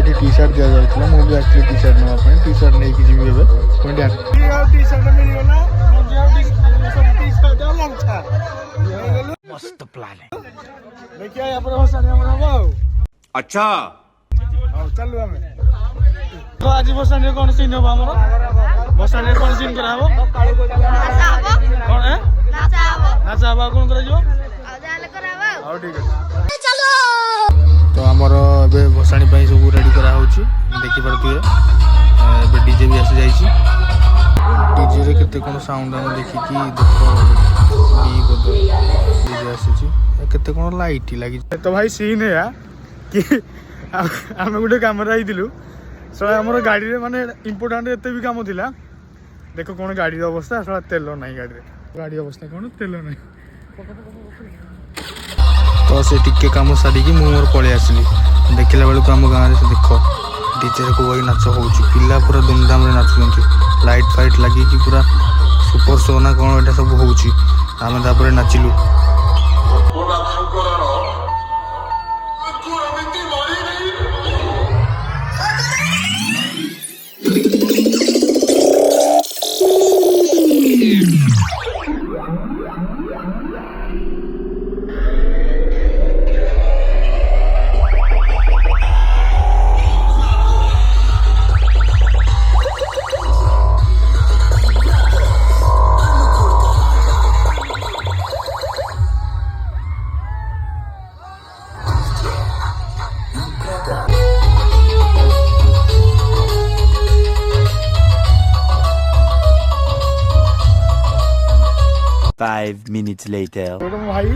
ये T shirt दिया जाता मुझे आसली टी शर्ट नापी टी शर्ट नहीं कि जी ए टी शर्ट मिलगला मस्त प्लान है। देखिए यहाँ पर भसानी हम अच्छा चलू आम तो आज भसानी कौन सीन हम आम भसानी कौन सीन करा कौन है नाचा हवा कौन करा ठीक है तो आमर ए भसाणी सब रेडी करा देखिपे डीजे भी आसी जाइए डीजे रे केते कोन साउंड हम देखिकी देखो डीजे आसी केते कोन लाइट लगी तो भाई सीन है कि आम गोटे कम सला आम गाड़ी रे माने इम्पोर्टाट एत भी कम थिला देख कौन गाड़ी अवस्था सला तेल ना गाड़ी अवस्था कौन तेल ना तो से टिके कम सारिकी मोर पलि आसली देखला बेलू आम गाँव से देख डीजे को वही नाच हो पिला पूरा धूमधाम रे नाचुंट लाइट फाइट लगी पूरा सुपर शो ना कौन एटा सब होमें नाचिलु Five minutes later. भाई